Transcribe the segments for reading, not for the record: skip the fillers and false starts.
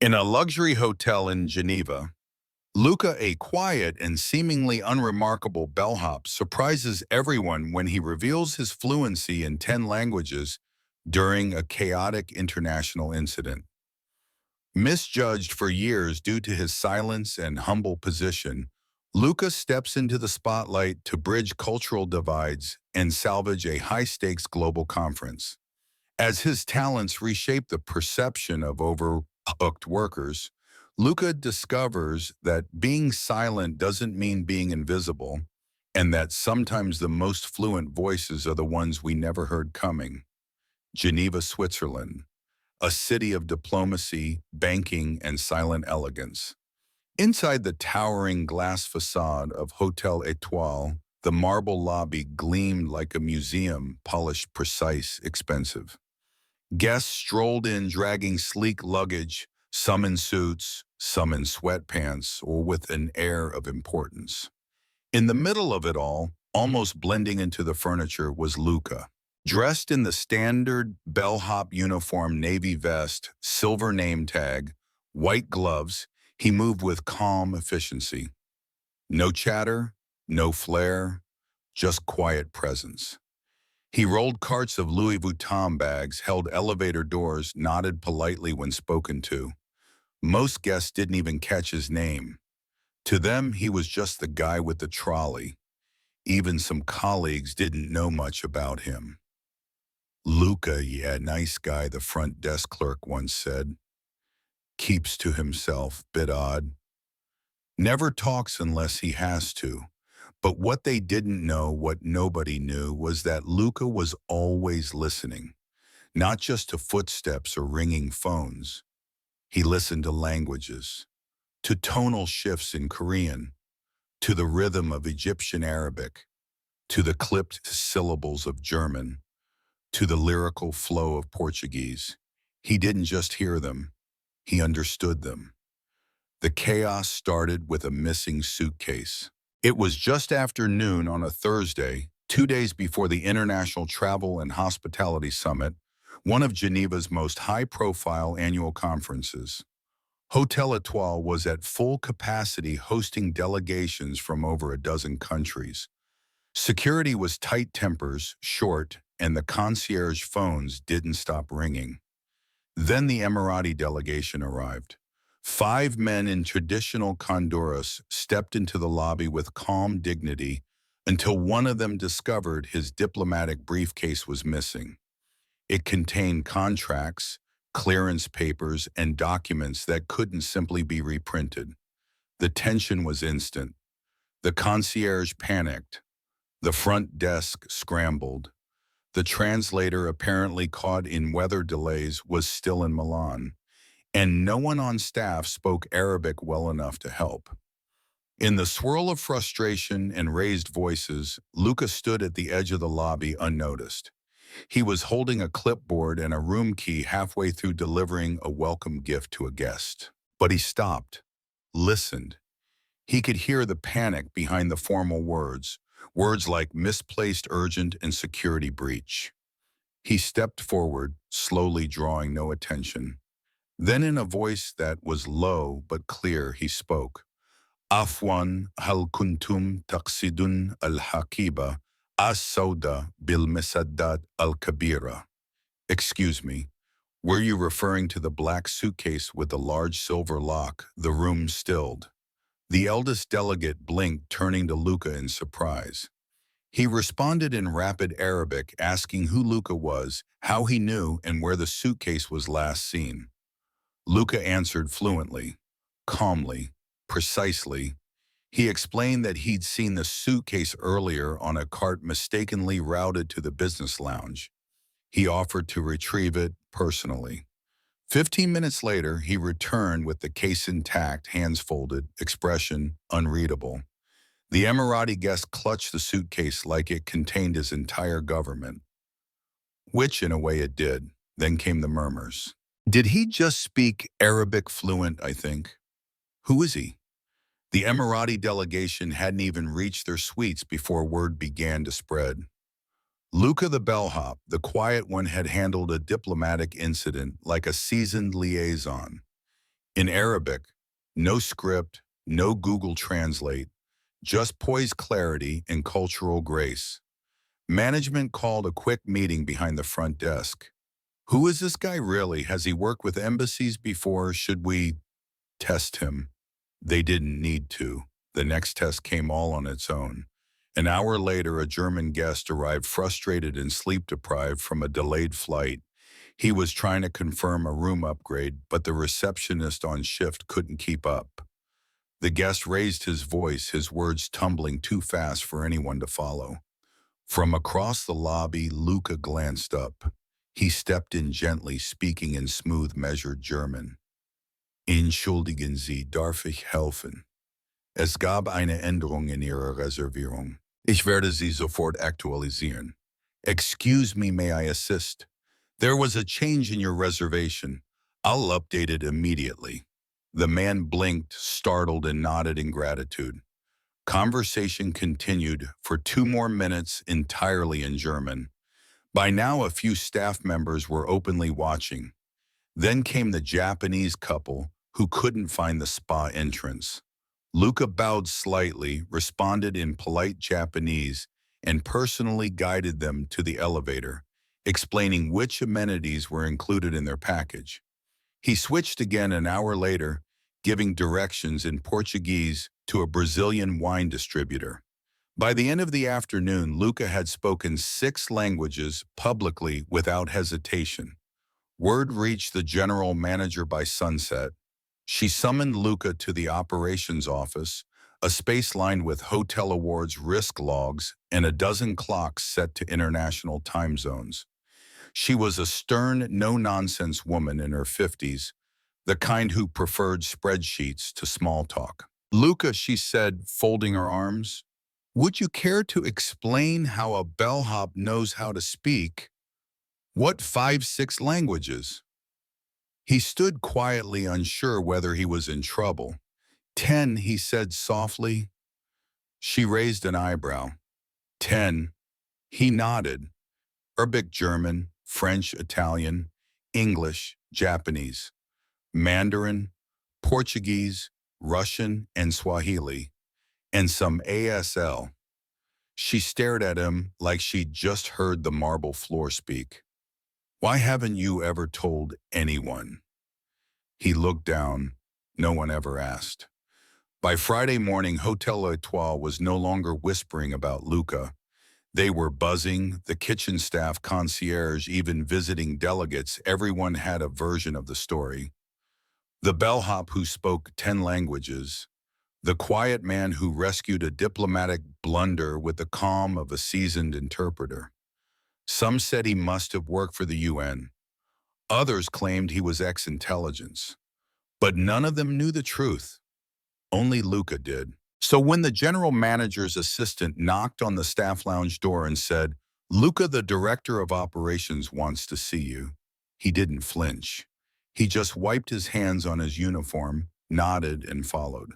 In a luxury hotel in Geneva, Luca, a quiet and seemingly unremarkable bellhop, surprises everyone when he reveals his fluency in 10 languages during a chaotic international incident. Misjudged for years due to his silence and humble position, Luca steps into the spotlight to bridge cultural divides and salvage a high-stakes global conference. As his talents reshape the perception of overlooked workers, Luca discovers that being silent doesn't mean being invisible, and that sometimes the most fluent voices are the ones we never heard coming. Geneva, Switzerland, a city of diplomacy, banking, and silent elegance. Inside the towering glass facade of Hotel Étoile, the marble lobby gleamed like a museum, polished, precise, expensive. Guests strolled in dragging sleek luggage, some in suits, some in sweatpants, or with an air of importance. In the middle of it all, almost blending into the furniture, was Luca. Dressed in the standard bellhop uniform, navy vest, silver name tag, white gloves, he moved with calm efficiency. No chatter, no flair, just quiet presence. He rolled carts of Louis Vuitton bags, held elevator doors, nodded politely when spoken to. Most guests didn't even catch his name. To them, he was just the guy with the trolley. Even some colleagues didn't know much about him. Luca, yeah, nice guy, the front desk clerk once said. Keeps to himself, bit odd. Never talks unless he has to. But what they didn't know, what nobody knew, was that Luca was always listening, not just to footsteps or ringing phones. He listened to languages, to tonal shifts in Korean, to the rhythm of Egyptian Arabic, to the clipped syllables of German, to the lyrical flow of Portuguese. He didn't just hear them, he understood them. The chaos started with a missing suitcase. It was just after noon on a Thursday, 2 days before the International Travel and Hospitality Summit, one of Geneva's most high-profile annual conferences. Hotel Étoile was at full capacity, hosting delegations from over a dozen countries. Security was tight tempers, short, and the concierge phones didn't stop ringing. Then the Emirati delegation arrived. 5 men in traditional Honduras stepped into the lobby with calm dignity until one of them discovered his diplomatic briefcase was missing. It contained contracts, clearance papers, and documents that couldn't simply be reprinted. The tension was instant. The concierge panicked. The front desk scrambled. The translator, apparently caught in weather delays, was still in Milan, and no one on staff spoke Arabic well enough to help. In the swirl of frustration and raised voices, Luca stood at the edge of the lobby unnoticed. He was holding a clipboard and a room key, halfway through delivering a welcome gift to a guest. But he stopped, listened. He could hear the panic behind the formal words, words like misplaced, urgent, and security breach. He stepped forward, slowly, drawing no attention. Then in a voice that was low but clear, he spoke. Afwan hal kuntum taqsidun al-hakiba as-sauda bil-misaddat al-kabira. Excuse me, were you referring to the black suitcase with the large silver lock? The room stilled. The eldest delegate blinked, turning to Luca in surprise. He responded in rapid Arabic, asking who Luca was, how he knew, and where the suitcase was last seen. Luca answered fluently, calmly, precisely. He explained that he'd seen the suitcase earlier on a cart mistakenly routed to the business lounge. He offered to retrieve it personally. 15 minutes later, he returned with the case intact, hands folded, expression unreadable. The Emirati guest clutched the suitcase like it contained his entire government, which in a way it did. Then came the murmurs. Did he just speak Arabic fluent, I think? Who is he? The Emirati delegation hadn't even reached their suites before word began to spread. Luca the bellhop, the quiet one, had handled a diplomatic incident like a seasoned liaison. In Arabic, no script, no Google Translate, just poised clarity and cultural grace. Management called a quick meeting behind the front desk. Who is this guy really? Has he worked with embassies before? Should we test him? They didn't need to. The next test came all on its own. An hour later, a German guest arrived frustrated and sleep-deprived from a delayed flight. He was trying to confirm a room upgrade, but the receptionist on shift couldn't keep up. The guest raised his voice, his words tumbling too fast for anyone to follow. From across the lobby, Luca glanced up. He stepped in gently, speaking in smooth, measured German. Entschuldigen Sie, darf ich helfen? Es gab eine Änderung in Ihrer Reservierung. Ich werde sie sofort aktualisieren. Excuse me, may I assist? There was a change in your reservation. I'll update it immediately. The man blinked, startled, and nodded in gratitude. Conversation continued for 2 more minutes entirely in German. By now, a few staff members were openly watching. Then came the Japanese couple who couldn't find the spa entrance. Luca bowed slightly, responded in polite Japanese, and personally guided them to the elevator, explaining which amenities were included in their package. He switched again an hour later, giving directions in Portuguese to a Brazilian wine distributor. By the end of the afternoon, Luca had spoken 6 languages publicly without hesitation. Word reached the general manager by sunset. She summoned Luca to the operations office, a space lined with hotel awards risk logs and a dozen clocks set to international time zones. She was a stern, no-nonsense woman in her 50s, the kind who preferred spreadsheets to small talk. Luca, she said, folding her arms, would you care to explain how a bellhop knows how to speak? What 5, 6 languages? He stood quietly, unsure whether he was in trouble. 10, he said softly. She raised an eyebrow. 10. He nodded. Arabic, German, French, Italian, English, Japanese, Mandarin, Portuguese, Russian, and Swahili, and some ASL. She stared at him like she'd just heard the marble floor speak. Why haven't you ever told anyone? He looked down. No one ever asked. By Friday morning, Hotel Etoile was no longer whispering about Luca. They were buzzing, the kitchen staff, concierge, even visiting delegates. Everyone had a version of the story. The bellhop who spoke 10 languages, the quiet man who rescued a diplomatic blunder with the calm of a seasoned interpreter. Some said he must have worked for the UN. Others claimed he was ex-intelligence. But none of them knew the truth. Only Luca did. So when the general manager's assistant knocked on the staff lounge door and said, Luca, the director of operations, wants to see you, he didn't flinch. He just wiped his hands on his uniform, nodded, and followed.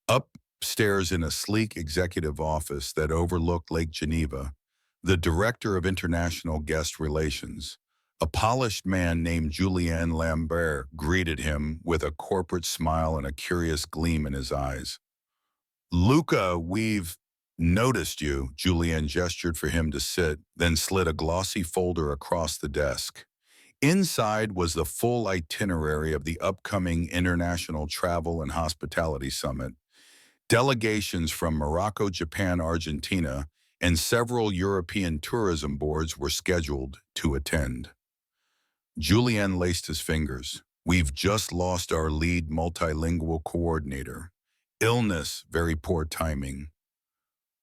Upstairs in a sleek executive office that overlooked Lake Geneva, the director of international guest relations, a polished man named Julien Lambert, greeted him with a corporate smile and a curious gleam in his eyes. Luca, we've noticed you. Julien gestured for him to sit, then slid a glossy folder across the desk. Inside was the full itinerary of the upcoming International Travel and Hospitality Summit. Delegations from Morocco, Japan, Argentina, and several European tourism boards were scheduled to attend. Julien laced his fingers. We've just lost our lead multilingual coordinator. Illness, very poor timing.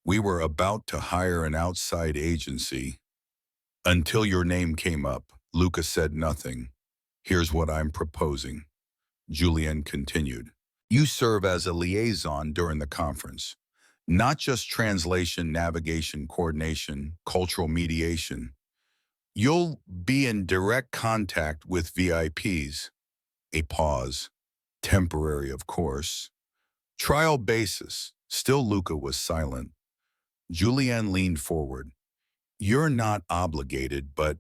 We were about to hire an outside agency. Until your name came up, Luca said nothing. Here's what I'm proposing. Julien continued. You serve as a liaison during the conference. Not just translation, navigation, coordination, cultural mediation. You'll be in direct contact with VIPs. A pause. Temporary, of course. Trial basis. Still Luca was silent. Julien leaned forward. You're not obligated, but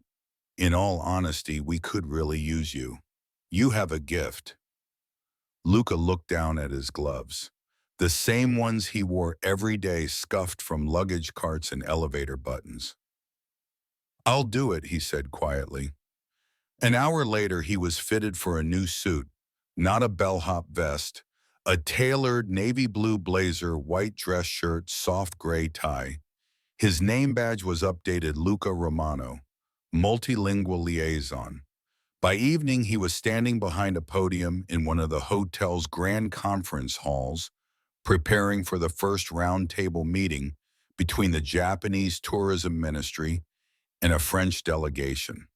in all honesty, we could really use you. You have a gift. Luca looked down at his gloves. The same ones he wore every day, scuffed from luggage carts and elevator buttons. "I'll do it," he said quietly. An hour later, he was fitted for a new suit, not a bellhop vest, a tailored navy blue blazer, white dress shirt, soft gray tie. His name badge was updated Luca Romano, multilingual liaison. By evening, he was standing behind a podium in one of the hotel's grand conference halls, preparing for the first roundtable meeting between the Japanese Tourism Ministry and a French delegation.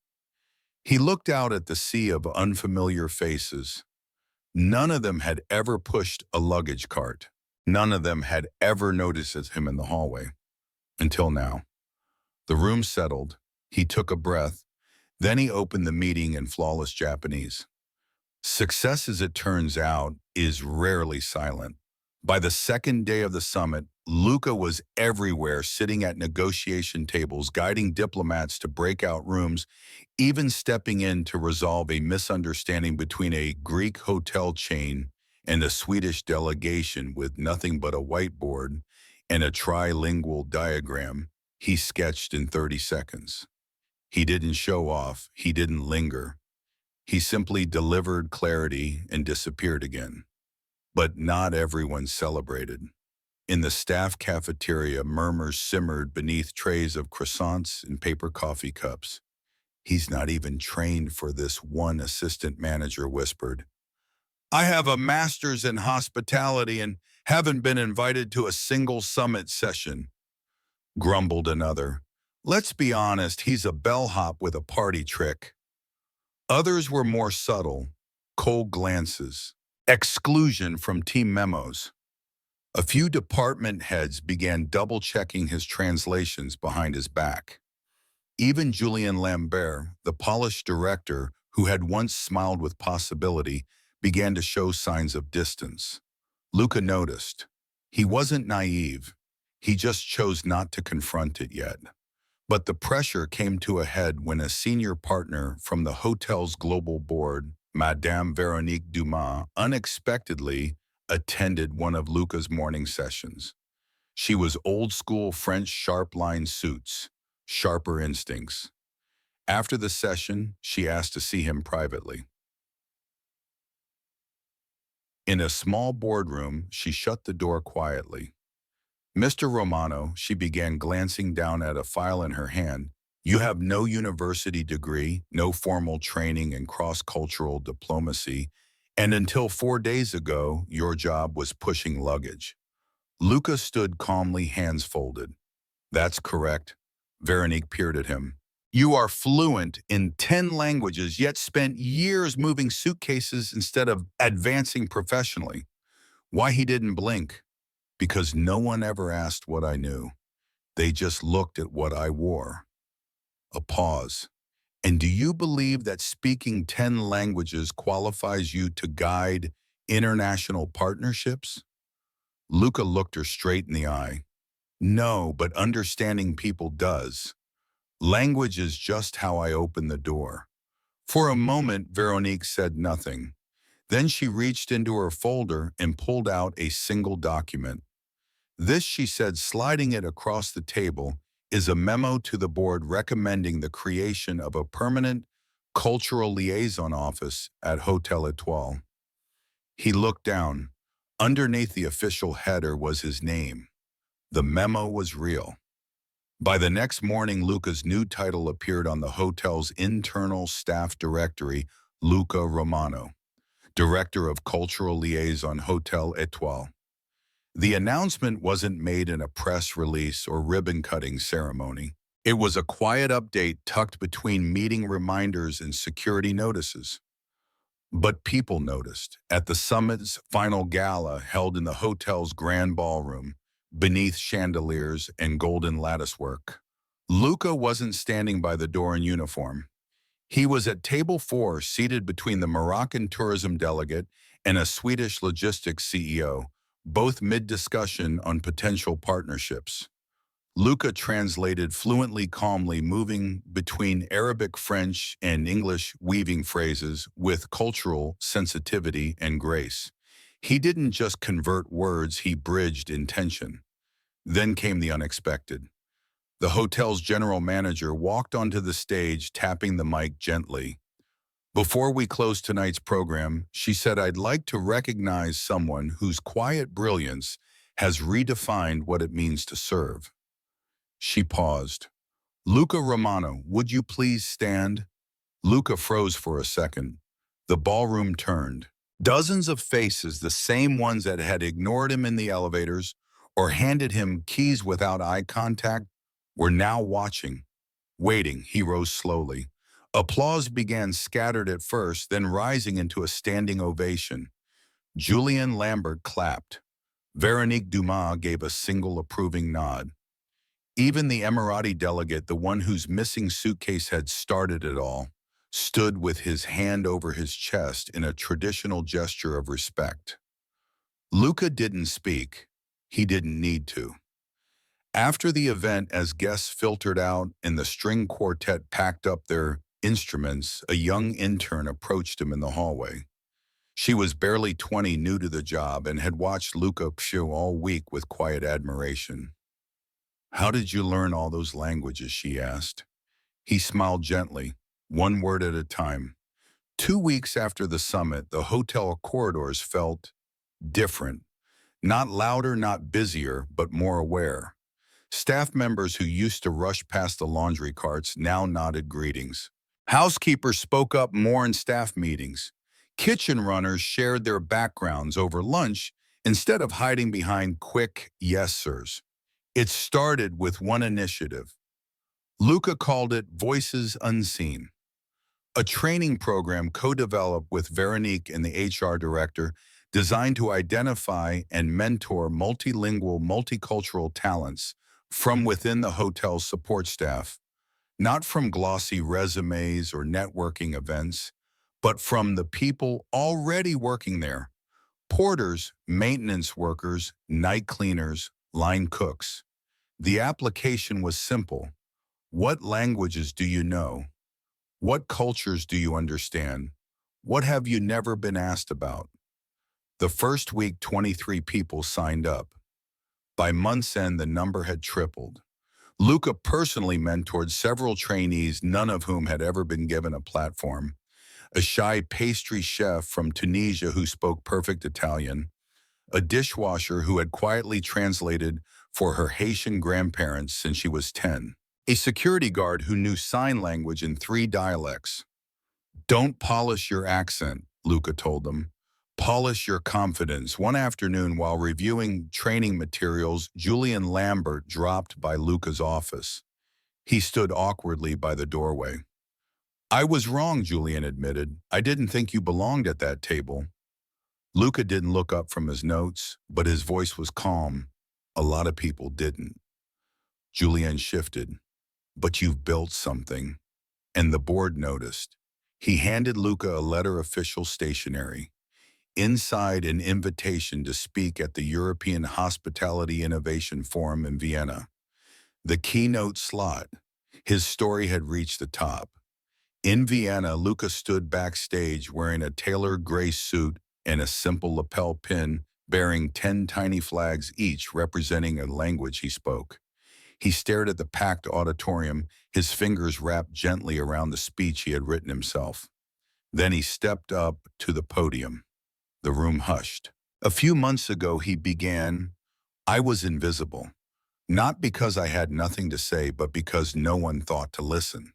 He looked out at the sea of unfamiliar faces. None of them had ever pushed a luggage cart. None of them had ever noticed him in the hallway. Until now. The room settled. He took a breath. Then he opened the meeting in flawless Japanese. Success, as it turns out, is rarely silent. By the second day of the summit, Luca was everywhere, sitting at negotiation tables, guiding diplomats to breakout rooms, even stepping in to resolve a misunderstanding between a Greek hotel chain and a Swedish delegation with nothing but a whiteboard and a trilingual diagram he sketched in 30 seconds. He didn't show off, he didn't linger. He simply delivered clarity and disappeared again. But not everyone celebrated. In the staff cafeteria, murmurs simmered beneath trays of croissants and paper coffee cups. "He's not even trained for this," one assistant manager whispered. "I have a master's in hospitality and haven't been invited to a single summit session," grumbled another. "Let's be honest, he's a bellhop with a party trick." Others were more subtle, cold glances, exclusion from team memos. A few department heads began double-checking his translations behind his back. Even Julien Lambert, the polished director who had once smiled with possibility, began to show signs of distance. Luca noticed. He wasn't naive. He just chose not to confront it yet. But the pressure came to a head when a senior partner from the hotel's global board, Madame Véronique Dumas, unexpectedly attended one of Luca's morning sessions. She was old-school French sharp-line suits, sharper instincts. After the session, she asked to see him privately. In a small boardroom, she shut the door quietly. "Mr. Romano," she began, glancing down at a file in her hand, "you have no university degree, no formal training in cross-cultural diplomacy, and until 4 days ago, your job was pushing luggage." Luca stood calmly, hands folded. "That's correct." Veronique peered at him. "You are fluent in 10 languages, yet spent years moving suitcases instead of advancing professionally." Why he didn't blink? Because no one ever asked what I knew. They just looked at what I wore. A pause. "And do you believe that speaking 10 languages qualifies you to guide international partnerships?" Luca looked her straight in the eye. "No, but understanding people does. Language is just how I open the door." For a moment, Veronique said nothing. Then she reached into her folder and pulled out a single document. "This," she said, sliding it across the table, "is a memo to the board recommending the creation of a permanent cultural liaison office at Hotel Étoile." He looked down. Underneath the official header was his name. The memo was real. By the next morning, Luca's new title appeared on the hotel's internal staff directory, Luca Romano, Director of Cultural Liaison, Hotel Étoile. The announcement wasn't made in a press release or ribbon-cutting ceremony. It was a quiet update tucked between meeting reminders and security notices. But people noticed. At the summit's final gala held in the hotel's grand ballroom, beneath chandeliers and golden latticework, Luca wasn't standing by the door in uniform. He was at table 4, seated between the Moroccan tourism delegate and a Swedish logistics CEO, both mid-discussion on potential partnerships. Luca translated fluently, calmly, moving between Arabic, French, and English, weaving phrases with cultural sensitivity and grace. He didn't just convert words, he bridged intention. Then came the unexpected. The hotel's general manager walked onto the stage, tapping the mic gently. Before we close tonight's program, she said, I'd like to recognize someone whose quiet brilliance has redefined what it means to serve. She paused. Luca Romano, would you please stand? Luca froze for a second. The ballroom turned. Dozens of faces, the same ones that had ignored him in the elevators or handed him keys without eye contact, were now watching. Waiting, he rose slowly. Applause began scattered at first, then rising into a standing ovation. Julian Lambert clapped. Veronique Dumas gave a single approving nod. Even the Emirati delegate, the one whose missing suitcase had started it all, stood with his hand over his chest in a traditional gesture of respect. Luca didn't speak. He didn't need to. After the event, as guests filtered out and the string quartet packed up their instruments, a young intern approached him in the hallway. She was barely 20, new to the job, and had watched Luca show all week with quiet admiration. How did you learn all those languages, she asked. He smiled gently, one word at a time. 2 weeks after the summit, the hotel corridors felt different. Not louder, not busier, but more aware. Staff members who used to rush past the laundry carts now nodded greetings. Housekeepers spoke up more in staff meetings. Kitchen runners shared their backgrounds over lunch instead of hiding behind quick yes sirs. It started with one initiative. Luca called it Voices Unseen, a training program co-developed with Veronique and the HR director designed to identify and mentor multilingual, multicultural talents from within the hotel's support staff, not from glossy resumes or networking events, but from the people already working there. Porters, maintenance workers, night cleaners, line cooks. The application was simple. What languages do you know? What cultures do you understand? What have you never been asked about? The first week, 23 people signed up. By month's end, the number had tripled. Luca personally mentored several trainees, none of whom had ever been given a platform. A shy pastry chef from Tunisia who spoke perfect Italian, a dishwasher who had quietly translated for her Haitian grandparents since she was 10, a security guard who knew sign language in 3 dialects. Don't polish your accent, Luca told them. Polish your confidence. One afternoon, while reviewing training materials, Julian Lambert dropped by Luca's office. He stood awkwardly by the doorway. I was wrong, Julian admitted. I didn't think you belonged at that table. Luca didn't look up from his notes, but his voice was calm. A lot of people didn't. Julian shifted. But you've built something. And the board noticed. He handed Luca a letter, official stationery. Inside, an invitation to speak at the European Hospitality Innovation Forum in Vienna. The keynote slot. His story had reached the top. In Vienna, Luca stood backstage wearing a tailored gray suit and a simple lapel pin bearing 10 tiny flags, each representing a language he spoke. He stared at the packed auditorium, his fingers wrapped gently around the speech he had written himself. Then he stepped up to the podium. The room hushed. A few months ago, he began, I was invisible. Not because I had nothing to say, but because no one thought to listen.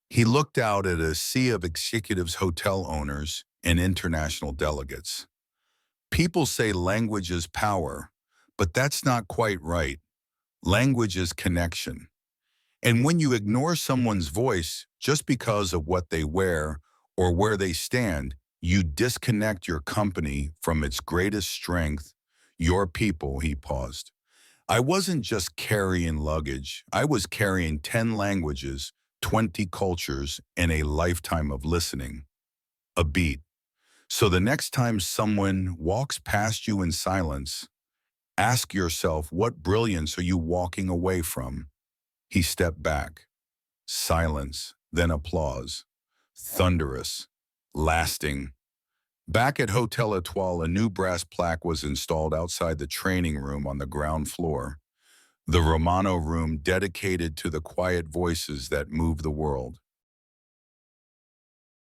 He looked out at a sea of executives, hotel owners, and international delegates. People say language is power, but that's not quite right. Language is connection. And when you ignore someone's voice just because of what they wear or where they stand, you disconnect your company from its greatest strength, your people, he paused. I wasn't just carrying luggage. I was carrying 10 languages, 20 cultures, and a lifetime of listening. A beat. So the next time someone walks past you in silence, ask yourself, what brilliance are you walking away from? He stepped back. Silence, then applause. Thunderous, lasting. Back at Hotel Etoile, a new brass plaque was installed outside the training room on the ground floor, the Romano room dedicated to the quiet voices that move the world.